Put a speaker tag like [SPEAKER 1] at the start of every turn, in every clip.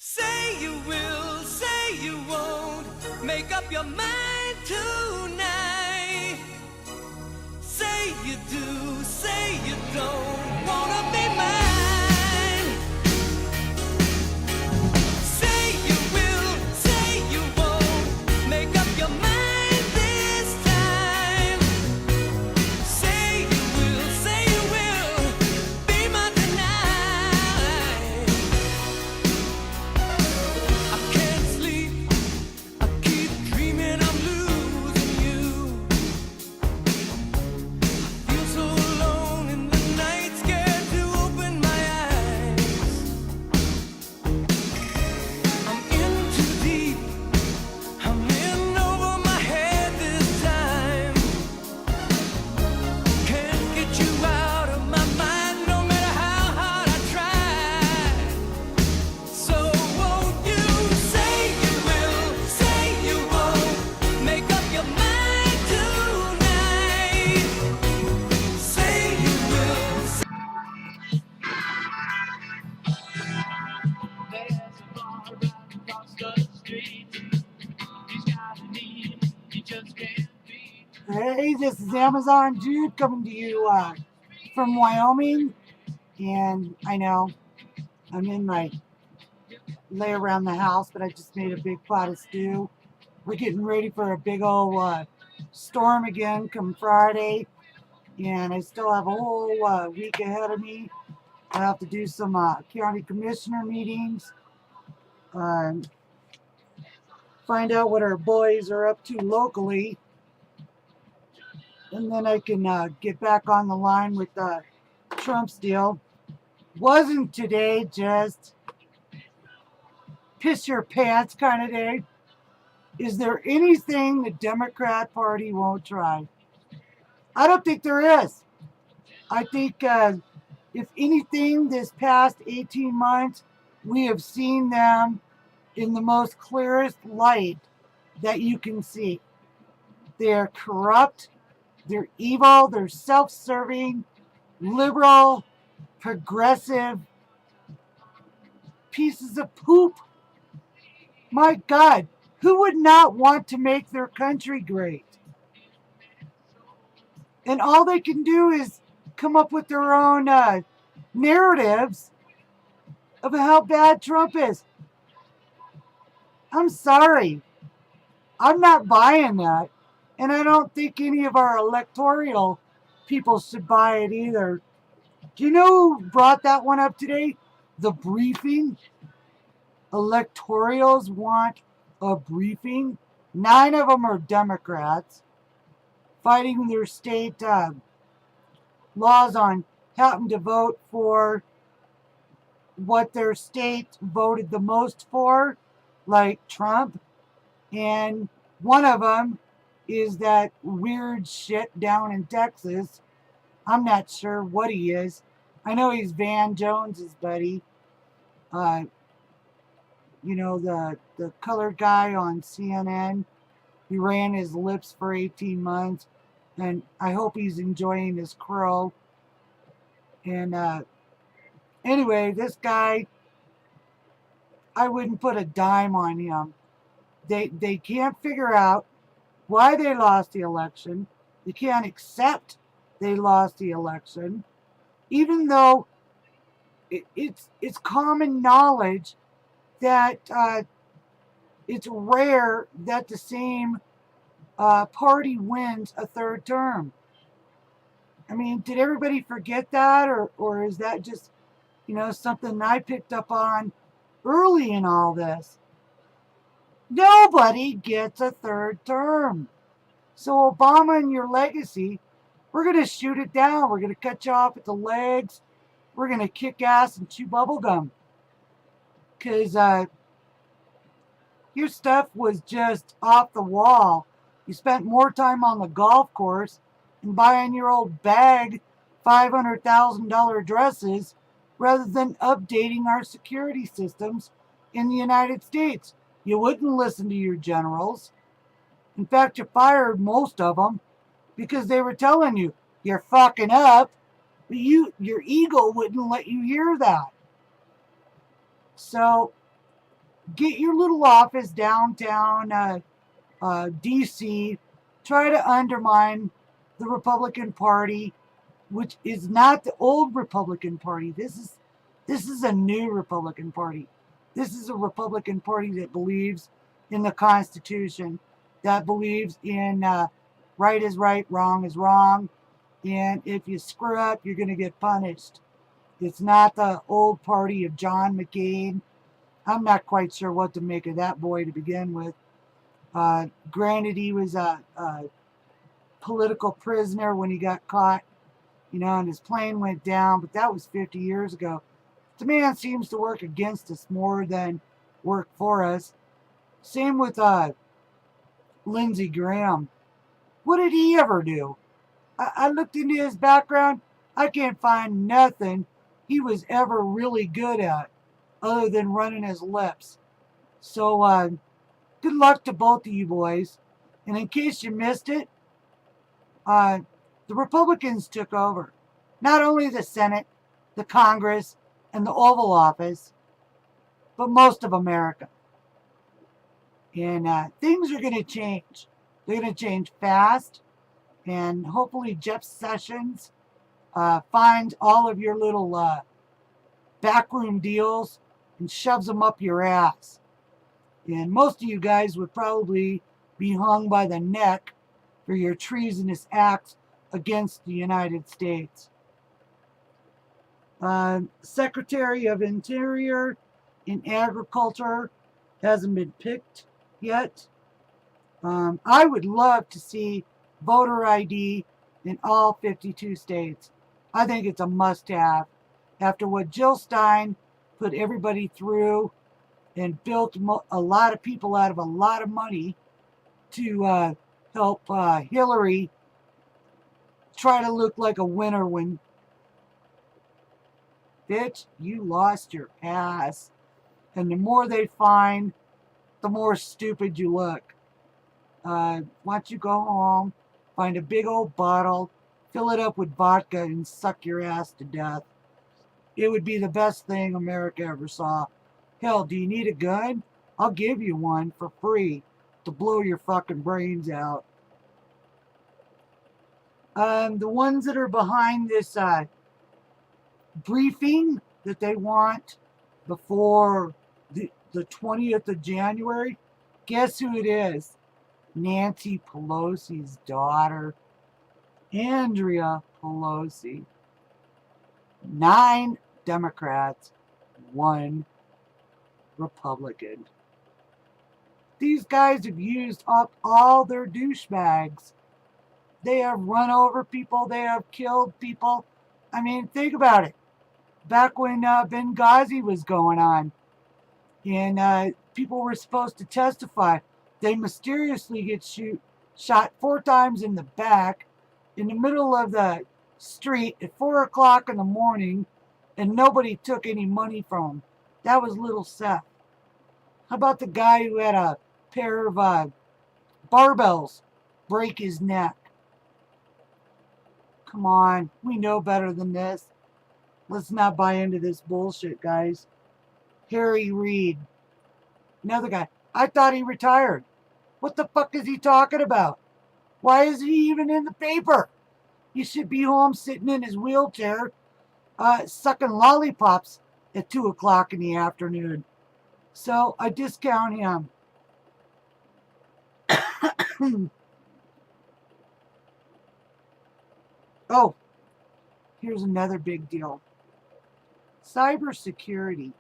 [SPEAKER 1] Say you will, say you won't, make up your mind tonight. Say you do, say you don't, wanna be mine. Say you will, say you won't, make up your mind this time. Say you will, be mine tonight. I can't sleep, I keep dreaming I'm losing you. I feel so alone in the night, scared to open my eyes. I'm in too deep, I'm in over my head this time. Can't get you out of my mind, no matter how hard I try. So won't you say you will, say you won't, make up your mind tonight. Say you will. There's a bar right across the street. He's got a need, he just can't beat.
[SPEAKER 2] Hey, this is Amazon Jude coming to you from Wyoming. And I know I'm in my lay around the house, but I just made a big pot of stew. We're getting ready for a big old storm again come Friday. And I still have a whole week ahead of me. I have to do some county commissioner meetings. Find out what our boys are up to locally. And then I can get back on the line with Trump's deal. Wasn't today just piss your pants kind of day? Is there anything the Democrat Party won't try? I don't think there is. I think if anything this past 18 months, we have seen them in the most clearest light that you can see. They're corrupt, they're evil, they're self-serving, liberal, progressive pieces of poop. My God, who would not want to make their country great? And all they can do is come up with their own narratives of how bad Trump is. I'm sorry. I'm not buying that. And I don't think any of our electoral people should buy it either. Do you know who brought that one up today? The briefing. Electorals want a briefing. 9 of them are Democrats fighting their state laws on having to vote for what their state voted the most for, like Trump. And one of them is that weird shit down in Texas. I'm not sure what he is. I know he's Van Jones's buddy. You know, the colored guy on CNN. He ran his lips for 18 months. And I hope he's enjoying his crow. And anyway, this guy, I wouldn't put a dime on him. They can't figure out why they lost the election. They can't accept they lost the election, even though it's common knowledge that it's rare that the same party wins a third term. I mean, did everybody forget that, or is that just, you know, something I picked up on early in all this? Nobody gets a third term. So Obama and your legacy, we're going to shoot it down. We're going to cut you off at the legs. We're going to kick ass and chew bubblegum. Because your stuff was just off the wall. You spent more time on the golf course and buying your old bag $500,000 dresses rather than updating our security systems in the United States. You wouldn't listen to your generals. In fact, you fired most of them because they were telling you, you're fucking up, but your ego wouldn't let you hear that. So get your little office downtown D.C., try to undermine the Republican Party, which is not the old Republican Party. This is a new Republican Party. This is a Republican Party that believes in the Constitution, that believes in right is right, wrong is wrong, and if you screw up, you're going to get punished. It's not the old party of John McCain. I'm not quite sure what to make of that boy to begin with. Granted, he was a political prisoner when he got caught, and his plane went down, but that was 50 years ago. The man seems to work against us more than work for us. Same with Lindsey Graham. What did he ever do? I looked into his background. I can't find nothing he was ever really good at other than running his lips. So good luck to both of you boys. And in case you missed it, the Republicans took over. Not only the Senate, the Congress, and the Oval Office, but most of America. And things are going to change. They're going to change fast. And hopefully Jeff Sessions finds all of your little backroom deals and shoves them up your ass. And most of you guys would probably be hung by the neck for your treasonous acts against the United States. Secretary of Interior and Agriculture hasn't been picked yet. I would love to see voter ID in all 52 states. I think it's a must-have. After what Jill Stein put everybody through and built a lot of people out of a lot of money to help Hillary try to look like a winner when, bitch, you lost your ass. And the more they find, the more stupid you look. Why don't you go home, find a big old bottle, fill it up with vodka, and suck your ass to death. It would be the best thing America ever saw. Hell, do you need a gun? I'll give you one for free to blow your fucking brains out. The ones that are behind this briefing that they want before the 20th of January, guess who it is? Nancy Pelosi's daughter, Andrea Pelosi. 9 Democrats, 1 Republican. These guys have used up all their douchebags. They have run over people. They have killed people. I mean, think about it. Back when Benghazi was going on and people were supposed to testify, they mysteriously get shot 4 times in the back in the middle of the street at 4 o'clock in the morning, and nobody took any money from them. That was little Seth. How about the guy who had a pair of barbells break his neck? Come on, we know better than this. Let's not buy into this bullshit, guys. Harry Reid, another guy. I thought he retired. What the fuck is he talking about? Why is he even in the paper? He should be home sitting in his wheelchair, sucking lollipops at 2 o'clock in the afternoon. So I discount him. Oh, here's another big deal. Cybersecurity.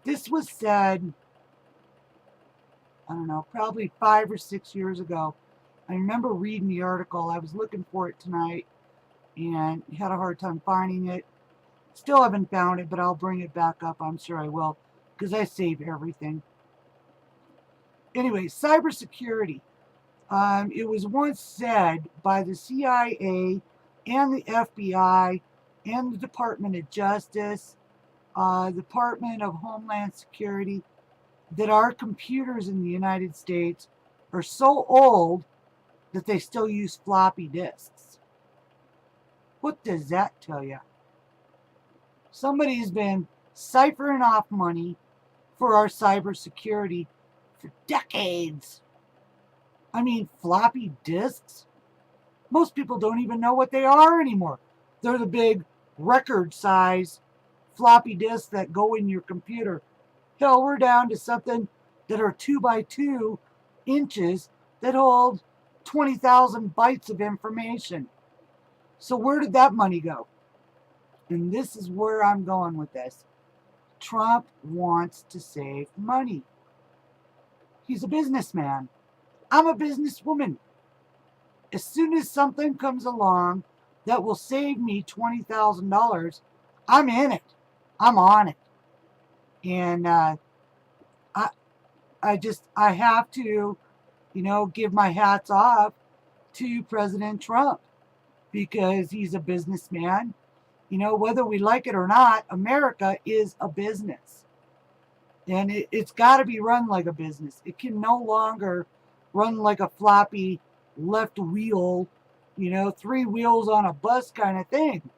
[SPEAKER 2] This was said, I don't know, probably 5 or 6 years ago. I remember reading the article. I was looking for it tonight and had a hard time finding it. Still haven't found it, but I'll bring it back up. I'm sure I will, because I save everything. Anyway, cybersecurity. It was once said by the CIA and the FBI and the Department of Justice, Department of Homeland Security, that our computers in the United States are so old that they still use floppy disks. What does that tell you? Somebody's been siphoning off money for our cybersecurity for decades. I mean, floppy disks? Most people don't even know what they are anymore. They're the big record size floppy disks that go in your computer. Hell, we're down to something that are 2 by 2 inches that hold 20,000 bytes of information. So where did that money go? And this is where I'm going with this. Trump wants to save money. He's a businessman. I'm a businesswoman. As soon as something comes along that will save me $20,000, I'm in it. I'm on it. And I have to, give my hats off to President Trump because he's a businessman. Whether we like it or not, America is a business. And it's got to be run like a business. It can no longer run like a floppy left wheel, 3 wheels on a bus kind of thing.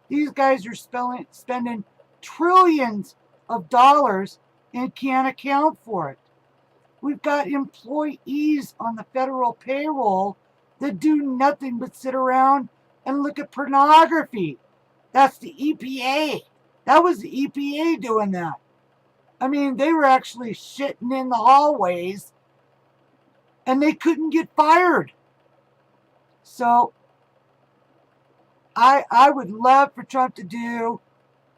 [SPEAKER 2] These guys are spending trillions of dollars and can't account for it. We've got employees on the federal payroll that do nothing but sit around and look at pornography. That's the EPA. That was the EPA doing that. I mean, they were actually shitting in the hallways and they couldn't get fired. So I would love for Trump to do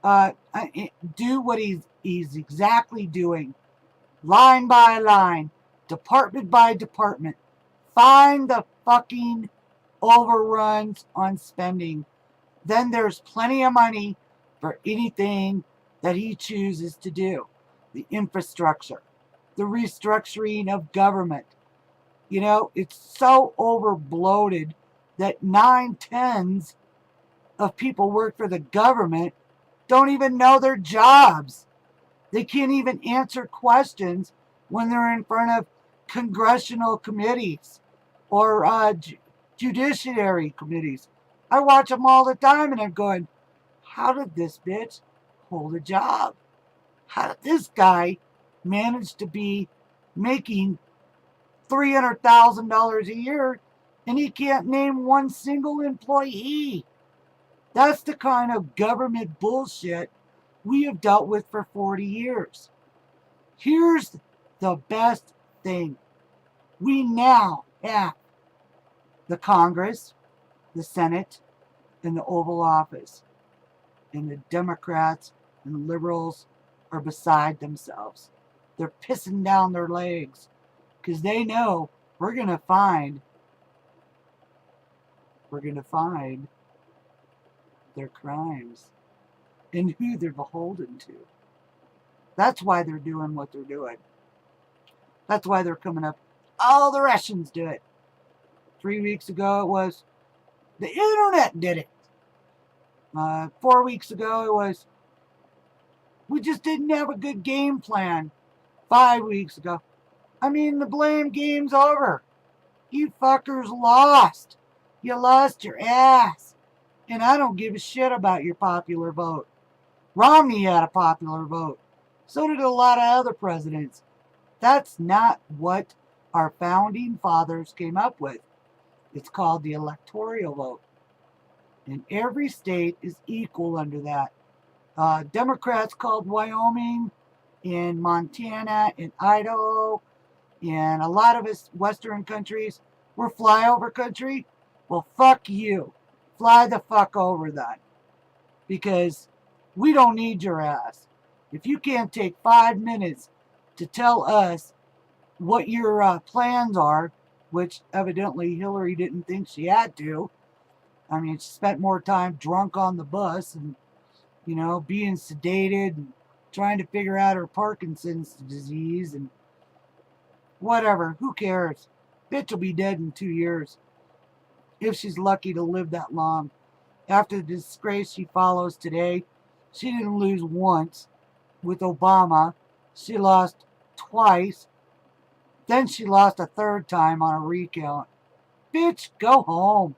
[SPEAKER 2] what he's exactly doing. Line by line, department by department. Find the fucking overruns on spending. Then there's plenty of money for anything that he chooses to do. The infrastructure, the restructuring of government. It's so overbloated that 9/10 of people work for the government don't even know their jobs. They can't even answer questions when they're in front of congressional committees or judiciary committees. I watch them all the time and I'm going, how did this bitch hold a job? How did this guy manage to be making $300,000 a year and he can't name one single employee? That's the kind of government bullshit we have dealt with for 40 years. Here's the best thing. We now have the Congress, the Senate, and the Oval Office. And the Democrats and liberals are beside themselves. They're pissing down their legs because they know we're going to find their crimes and who they're beholden to. That's why they're doing what they're doing. That's why they're coming up. Oh, the Russians do it. 3 weeks ago it was the internet did it. 4 weeks ago it was we just didn't have a good game plan. 5 weeks ago. I mean, the blame game's over. You fuckers lost. You lost your ass. And I don't give a shit about your popular vote. Romney had a popular vote. So did a lot of other presidents. That's not what our founding fathers came up with. It's called the electoral vote. And every state is equal under that. Democrats called Wyoming, in Montana, in Idaho, and a lot of us Western countries were flyover country. Well, fuck you. Fly the fuck over that. Because we don't need your ass. If you can't take 5 minutes to tell us what your plans are, which evidently Hillary didn't think she had to. I mean, she spent more time drunk on the bus and, being sedated and trying to figure out her Parkinson's disease and whatever. Who cares? Bitch will be dead in 2 years. If she's lucky to live that long. After the disgrace she follows today, she didn't lose once with Obama. She lost twice. Then she lost a third time on a recount. Bitch, go home.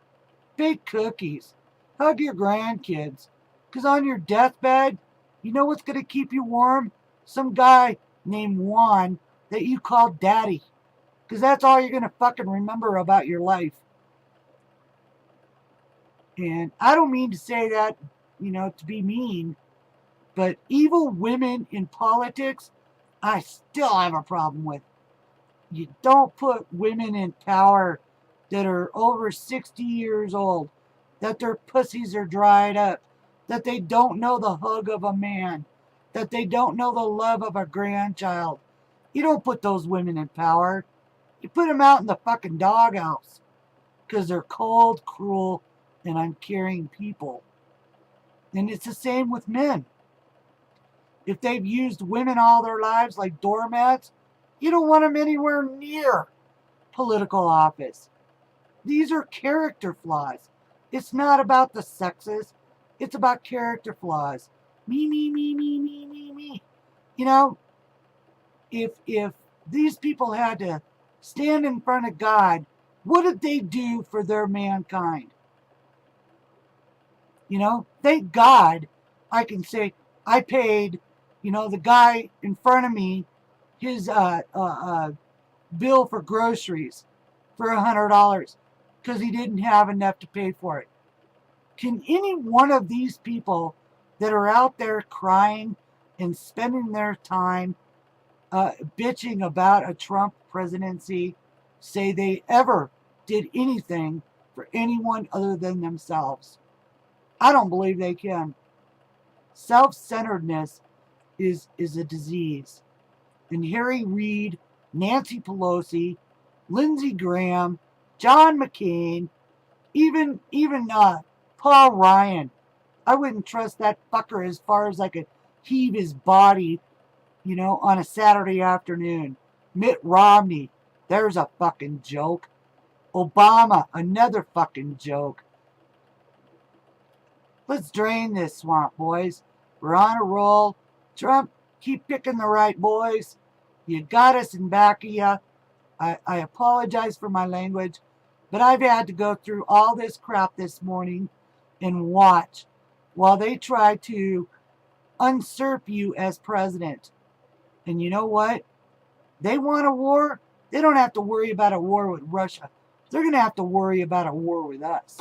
[SPEAKER 2] Bake cookies. Hug your grandkids. Because on your deathbed, You know what's going to keep you warm? Some guy named Juan that you call daddy. Because that's all you're going to fucking remember about your life. And I don't mean to say that, to be mean, but evil women in politics, I still have a problem with. You don't put women in power that are over 60 years old, that their pussies are dried up, that they don't know the hug of a man, that they don't know the love of a grandchild. You don't put those women in power. You put them out in the fucking doghouse because they're cold, cruel, and uncaring people. And it's the same with men. If they've used women all their lives like doormats, you don't want them anywhere near political office. These are character flaws. It's not about the sexes. It's about character flaws. Me, me, me, me, me, me, me. If these people had to stand in front of God, what did they do for their mankind? Thank God I can say I paid, the guy in front of me his bill for groceries for $100 because he didn't have enough to pay for it. Can any one of these people that are out there crying and spending their time bitching about a Trump presidency say they ever did anything for anyone other than themselves? I don't believe they can. Self-centeredness is a disease. And Harry Reid, Nancy Pelosi, Lindsey Graham, John McCain, even Paul Ryan. I wouldn't trust that fucker as far as I could heave his body, on a Saturday afternoon. Mitt Romney, there's a fucking joke. Obama, another fucking joke. Let's drain this swamp, boys. We're on a roll. Trump, keep picking the right boys. You got us in back of you. I apologize for my language, but I've had to go through all this crap this morning and watch while they try to usurp you as president. And you know what? They want a war. They don't have to worry about a war with Russia. They're going to have to worry about a war with us.